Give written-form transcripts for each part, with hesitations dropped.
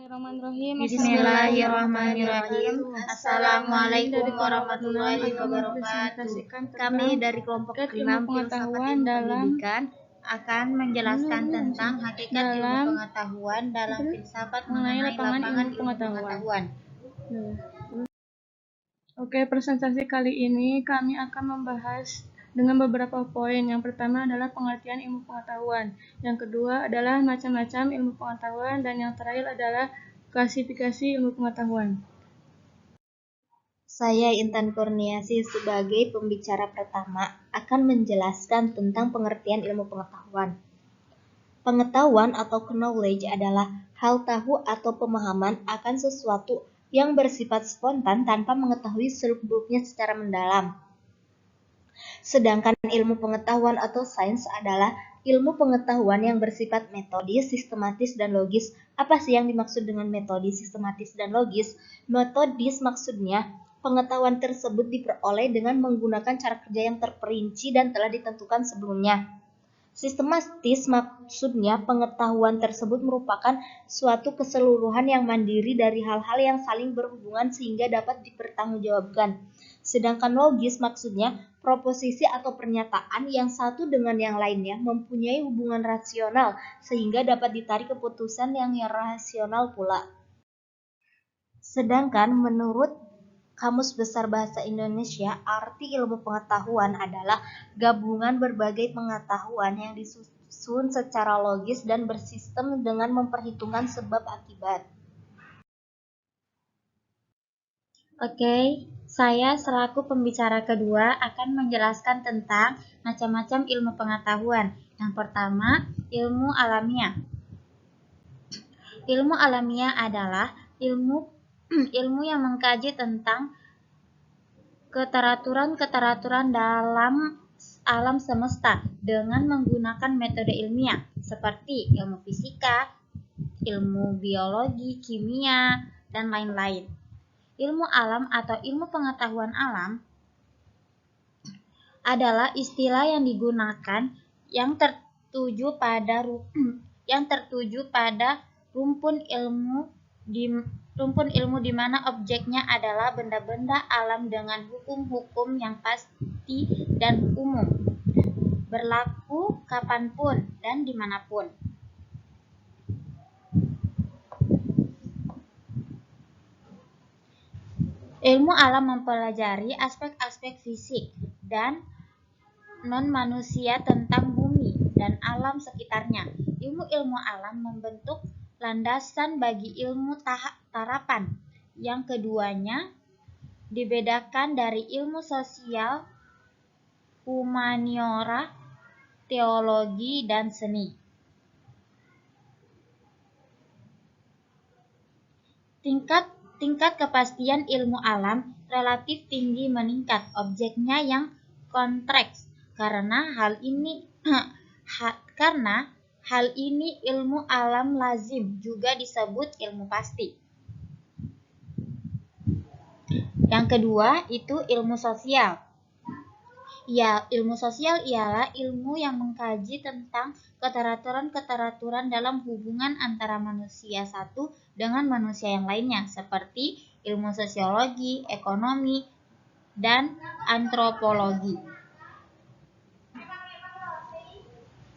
Bismillahirrahmanirrahim. Bismillahirrahmanirrahim. Assalamualaikum warahmatullahi wabarakatuh. Kami dari kelompok 6 Filsafat Ilmu Pendidikan akan menjelaskan tentang hakikat ilmu pengetahuan dalam filsafat mengenai lapangan ilmu pengetahuan. Oke, presentasi kali ini kami akan membahas dengan beberapa poin. Yang pertama adalah pengertian ilmu pengetahuan. Yang kedua adalah macam-macam ilmu pengetahuan. Dan yang terakhir adalah klasifikasi ilmu pengetahuan. Saya Intan Kurniasi sebagai pembicara pertama akan menjelaskan tentang pengertian ilmu pengetahuan. Pengetahuan atau knowledge adalah hal tahu atau pemahaman akan sesuatu yang bersifat spontan tanpa mengetahui seluk-beluknya secara mendalam. Sedangkan ilmu pengetahuan atau sains adalah ilmu pengetahuan yang bersifat metodis, sistematis, dan logis. Apa sih yang dimaksud dengan metodis, sistematis, dan logis? Metodis maksudnya pengetahuan tersebut diperoleh dengan menggunakan cara kerja yang terperinci dan telah ditentukan sebelumnya. Sistematis maksudnya pengetahuan tersebut merupakan suatu keseluruhan yang mandiri dari hal-hal yang saling berhubungan sehingga dapat dipertanggungjawabkan. Sedangkan logis maksudnya proposisi atau pernyataan yang satu dengan yang lainnya mempunyai hubungan rasional sehingga dapat ditarik keputusan yang rasional pula. Sedangkan menurut Kamus Besar Bahasa Indonesia, arti ilmu pengetahuan adalah gabungan berbagai pengetahuan yang disusun secara logis dan bersistem dengan memperhitungkan sebab akibat. Oke, saya selaku pembicara kedua akan menjelaskan tentang macam-macam ilmu pengetahuan. Yang pertama, ilmu alamiah. Ilmu alamiah adalah ilmu yang mengkaji tentang keteraturan dalam alam semesta dengan menggunakan metode ilmiah seperti ilmu fisika, ilmu biologi, kimia, dan lain-lain. Ilmu alam atau ilmu pengetahuan alam adalah istilah yang digunakan yang tertuju pada rumpun ilmu di mana objeknya adalah benda-benda alam dengan hukum-hukum yang pasti dan umum, berlaku kapanpun dan dimanapun. Ilmu alam mempelajari aspek-aspek fisik dan non-manusia tentang bumi dan alam sekitarnya. Ilmu-ilmu alam membentuk landasan bagi ilmu tarapan. Yang keduanya dibedakan dari ilmu sosial, humaniora, teologi, dan seni. Tingkat kepastian ilmu alam relatif tinggi meningkat, objeknya yang kompleks. Karena hal ini ilmu alam lazim juga disebut ilmu pasti. Yang kedua itu ilmu sosial. Ya, ilmu sosial ialah ilmu yang mengkaji tentang keteraturan dalam hubungan antara manusia satu dengan manusia yang lainnya, seperti ilmu sosiologi, ekonomi, dan antropologi.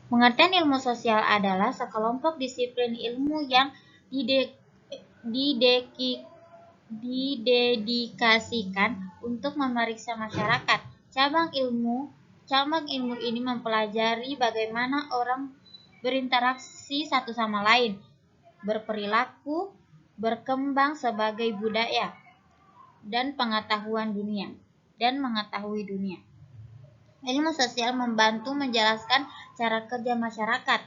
Pengertian ilmu sosial adalah sekelompok disiplin ilmu yang didedikasikan untuk memeriksa masyarakat. Cabang ilmu ini mempelajari bagaimana orang berinteraksi satu sama lain, berperilaku, berkembang sebagai budaya, dan mengetahui dunia. Ilmu sosial membantu menjelaskan cara kerja masyarakat,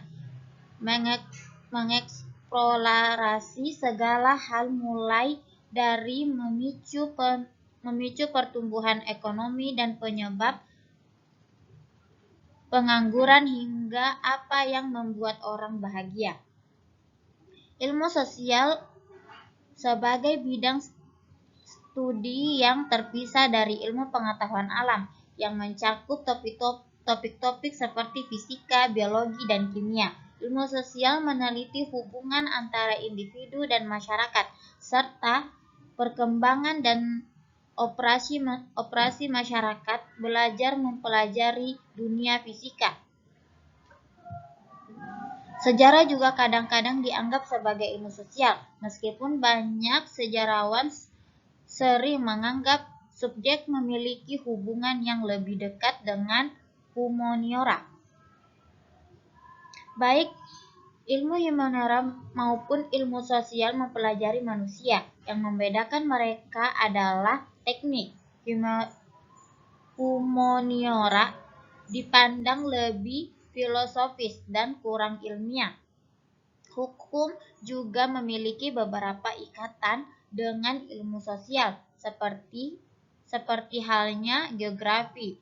mengeksplorasi segala hal mulai dari memicu pertumbuhan ekonomi dan penyebab pengangguran hingga apa yang membuat orang bahagia. Ilmu sosial sebagai bidang studi yang terpisah dari ilmu pengetahuan alam yang mencakup topik-topik seperti fisika, biologi, dan kimia. Ilmu sosial meneliti hubungan antara individu dan masyarakat, serta perkembangan dan operasi masyarakat, belajar mempelajari dunia fisika. Sejarah juga kadang-kadang dianggap sebagai ilmu sosial, meskipun banyak sejarawan sering menganggap subjek memiliki hubungan yang lebih dekat dengan humaniora. Baik ilmu humaniora maupun ilmu sosial mempelajari manusia. Yang membedakan mereka adalah teknik. Humaniora dipandang lebih filosofis dan kurang ilmiah. Hukum juga memiliki beberapa ikatan dengan ilmu sosial, seperti halnya geografi,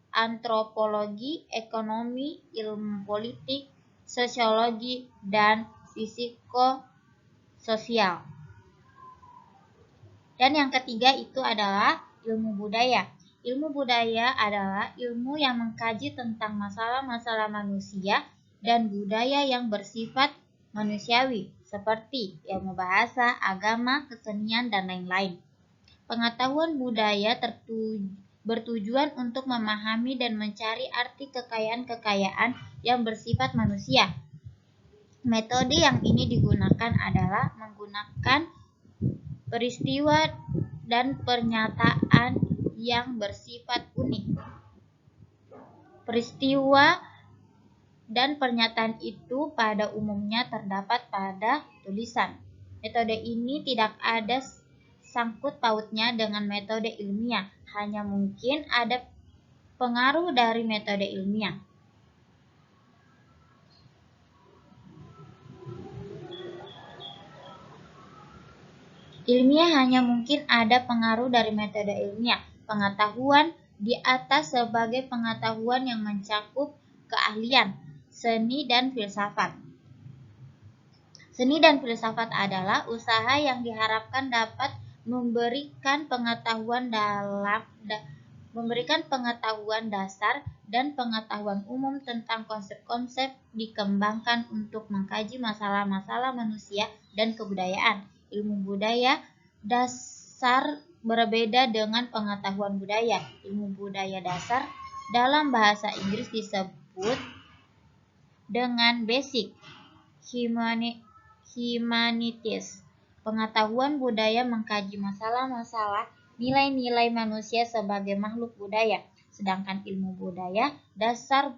antropologi, ekonomi, ilmu politik, sosiologi, dan psikososial. Dan yang ketiga itu adalah ilmu budaya. Ilmu budaya adalah ilmu yang mengkaji tentang masalah-masalah manusia dan budaya yang bersifat manusiawi, seperti ilmu bahasa, agama, kesenian, dan lain-lain. Pengetahuan budaya bertujuan untuk memahami dan mencari arti kekayaan-kekayaan yang bersifat manusia. Metode yang ini digunakan adalah menggunakan peristiwa dan pernyataan yang bersifat unik. Peristiwa dan pernyataan itu pada umumnya terdapat pada tulisan. Metode ini tidak ada sangkut pautnya dengan metode ilmiah, hanya mungkin ada pengaruh dari metode ilmiah. Ilmiah hanya mungkin ada pengaruh dari metode ilmiah. Pengetahuan di atas sebagai pengetahuan yang mencakup keahlian, seni dan filsafat. Seni dan filsafat adalah usaha yang diharapkan dapat memberikan pengetahuan dasar dan pengetahuan umum tentang konsep-konsep dikembangkan untuk mengkaji masalah-masalah manusia dan kebudayaan. Ilmu budaya dasar berbeda dengan pengetahuan budaya. Ilmu budaya dasar dalam bahasa Inggris disebut dengan basic humanities. Pengetahuan budaya mengkaji masalah-masalah nilai-nilai manusia sebagai makhluk budaya. Sedangkan ilmu budaya dasar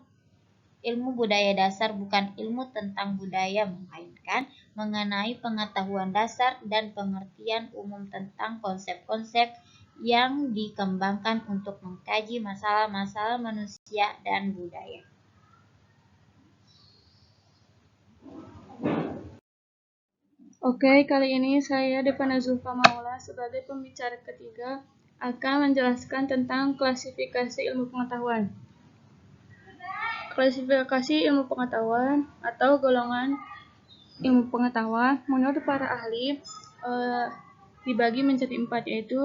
bukan ilmu tentang budaya, melainkan mengenai pengetahuan dasar dan pengertian umum tentang konsep-konsep yang dikembangkan untuk mengkaji masalah-masalah manusia dan budaya. Oke, kali ini saya Devana Zulfa Maula sebagai pembicara ketiga akan menjelaskan tentang klasifikasi ilmu pengetahuan. Klasifikasi ilmu pengetahuan atau golongan ilmu pengetahuan menurut para ahli dibagi menjadi 4, yaitu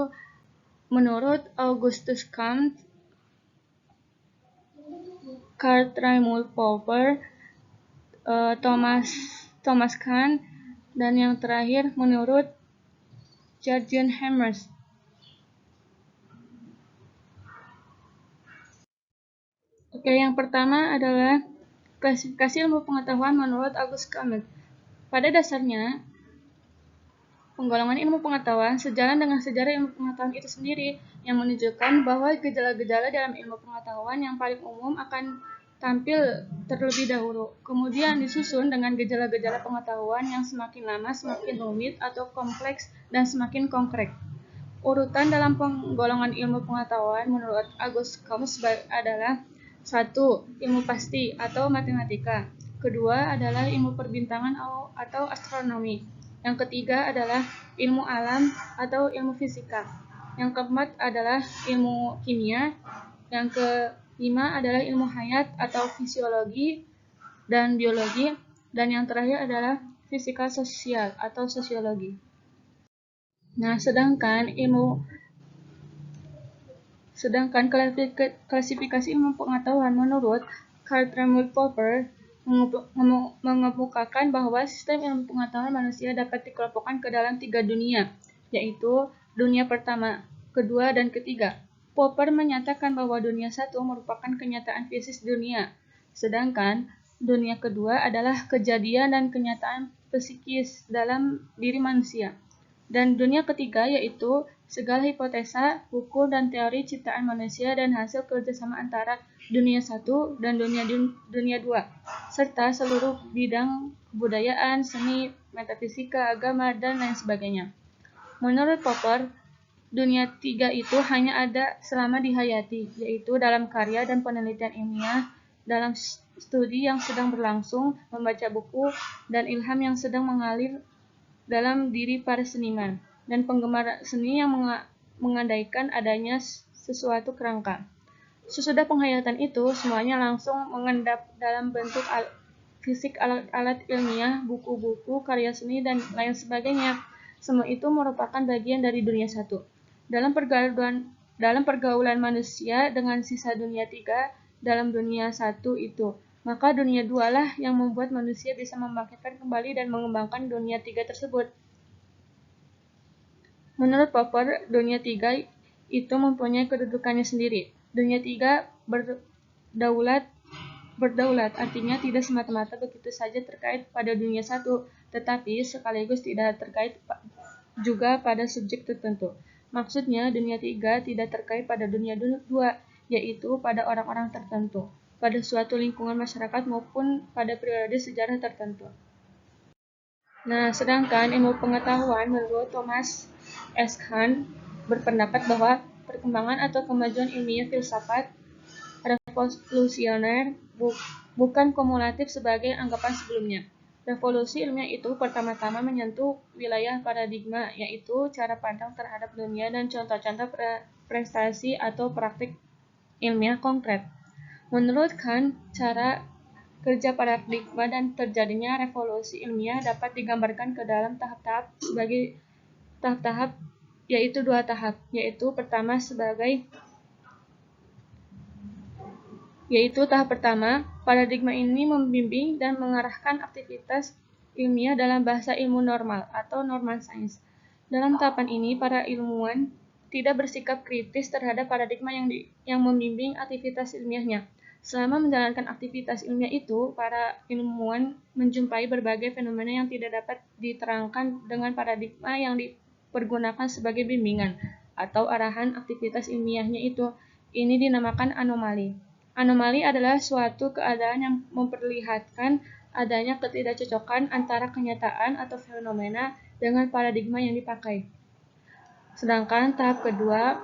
menurut Augustus Comte, Karl Raimund Popper, Thomas Kuhn, dan yang terakhir menurut Jurgen Habermas. Oke, yang pertama adalah klasifikasi ilmu pengetahuan menurut Augustus Comte. Pada dasarnya, penggolongan ilmu pengetahuan sejalan dengan sejarah ilmu pengetahuan itu sendiri, yang menunjukkan bahwa gejala-gejala dalam ilmu pengetahuan yang paling umum akan tampil terlebih dahulu, kemudian disusun dengan gejala-gejala pengetahuan yang semakin lama semakin rumit atau kompleks dan semakin konkret. Urutan dalam penggolongan ilmu pengetahuan menurut Augustus Comte adalah 1. Ilmu pasti atau matematika. Kedua adalah ilmu perbintangan atau astronomi. Yang ketiga adalah ilmu alam atau ilmu fisika. Yang keempat adalah ilmu kimia. Yang kelima adalah ilmu hayat atau fisiologi dan biologi. Dan yang terakhir adalah fisika sosial atau sosiologi. Nah, sedangkan klasifikasi ilmu pengetahuan menurut Karl Raimund Popper mengemukakan bahwa sistem ilmu pengetahuan manusia dapat dikelompokkan ke dalam 3 dunia, yaitu dunia pertama, kedua, dan ketiga. Popper menyatakan bahwa dunia satu merupakan kenyataan fisik dunia, sedangkan dunia kedua adalah kejadian dan kenyataan psikis dalam diri manusia. Dan dunia ketiga yaitu segala hipotesa, hukum, dan teori ciptaan manusia dan hasil kerjasama antara dunia satu dan dunia dua, serta seluruh bidang kebudayaan, seni, metafisika, agama, dan lain sebagainya. Menurut Popper, dunia tiga itu hanya ada selama dihayati, yaitu dalam karya dan penelitian ilmiah, dalam studi yang sedang berlangsung, membaca buku, dan ilham yang sedang mengalir dalam diri para seniman, dan penggemar seni yang mengandaikan adanya sesuatu kerangka. Sesudah penghayatan itu, semuanya langsung mengendap dalam bentuk fisik alat-alat ilmiah, buku-buku, karya seni, dan lain sebagainya. Semua itu merupakan bagian dari dunia satu. Dalam pergaulan manusia dengan sisa dunia tiga dalam dunia satu itu, maka dunia dua lah yang membuat manusia bisa membangkitkan kembali dan mengembangkan dunia tiga tersebut. Menurut Popper, dunia tiga itu mempunyai kedudukannya sendiri. Dunia tiga berdaulat, artinya tidak semata-mata begitu saja terkait pada dunia satu, tetapi sekaligus tidak terkait juga pada subjek tertentu. Maksudnya, dunia tiga tidak terkait pada dunia dua, yaitu pada orang-orang tertentu, pada suatu lingkungan masyarakat maupun pada periode sejarah tertentu. Nah, sedangkan ilmu pengetahuan menurut Thomas S. Kuhn berpendapat bahwa perkembangan atau kemajuan ilmiah filsafat revolusioner bukan kumulatif sebagai anggapan sebelumnya. Revolusi ilmiah itu pertama-tama menyentuh wilayah paradigma, yaitu cara pandang terhadap dunia dan contoh-contoh prestasi atau praktik ilmiah konkret. Menurut Kant, cara kerja paradigma dan terjadinya revolusi ilmiah dapat digambarkan ke dalam tahap-tahap sebagai tahap-tahap, yaitu 2 tahap, yaitu tahap pertama, paradigma ini membimbing dan mengarahkan aktivitas ilmiah dalam bahasa ilmu normal atau normal science. Dalam tahapan ini, para ilmuwan tidak bersikap kritis terhadap paradigma yang membimbing aktivitas ilmiahnya. Selama menjalankan aktivitas ilmiah itu, para ilmuwan menjumpai berbagai fenomena yang tidak dapat diterangkan dengan paradigma yang dipergunakan sebagai bimbingan atau arahan aktivitas ilmiahnya itu. Ini dinamakan anomali. Anomali adalah suatu keadaan yang memperlihatkan adanya ketidakcocokan antara kenyataan atau fenomena dengan paradigma yang dipakai. Sedangkan tahap kedua,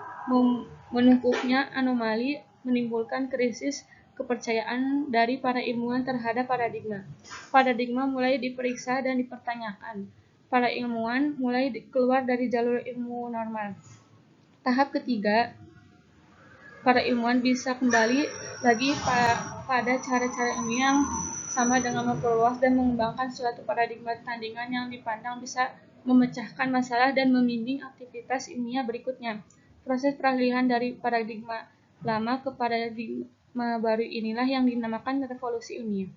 menumpuhnya anomali menimbulkan krisis kepercayaan dari para ilmuwan terhadap paradigma. Paradigma mulai diperiksa dan dipertanyakan. Para ilmuwan mulai keluar dari jalur ilmu normal. Tahap ketiga, para ilmuwan bisa kembali lagi pada cara-cara ilmiah yang sama dengan memperluas dan mengembangkan suatu paradigma tandingan yang dipandang bisa memecahkan masalah dan membimbing aktivitas ilmiah berikutnya. Proses peralihan dari paradigma lama ke paradigma baru inilah yang dinamakan revolusi ilmiah.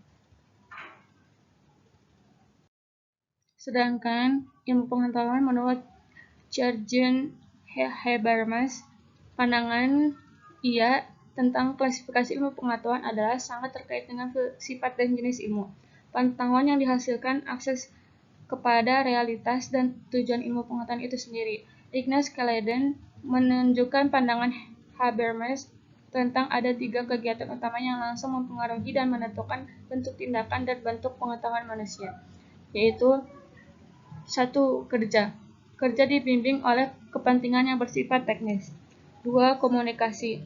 Sedangkan ilmu pengetahuan menurut Jürgen Habermas, pandangan ia tentang klasifikasi ilmu pengetahuan adalah sangat terkait dengan sifat dan jenis ilmu. Pengetahuan yang dihasilkan akses kepada realitas dan tujuan ilmu pengetahuan itu sendiri. Ignaz Kaleden menunjukkan pandangan Habermas tentang ada 3 kegiatan utama yang langsung mempengaruhi dan menentukan bentuk tindakan dan bentuk pengetahuan manusia, yaitu 1. Kerja. Kerja dibimbing oleh kepentingan yang bersifat teknis. 2. Komunikasi.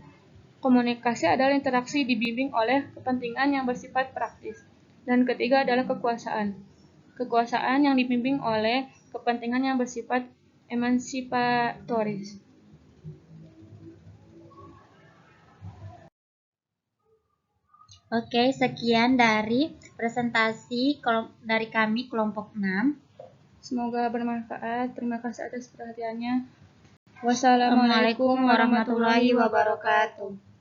Komunikasi adalah interaksi dibimbing oleh kepentingan yang bersifat praktis. Dan ketiga adalah kekuasaan. Kekuasaan yang dibimbing oleh kepentingan yang bersifat emansipatoris. Oke, sekian dari presentasi dari kami kelompok 6. Semoga bermanfaat. Terima kasih atas perhatiannya. Wassalamualaikum warahmatullahi wabarakatuh.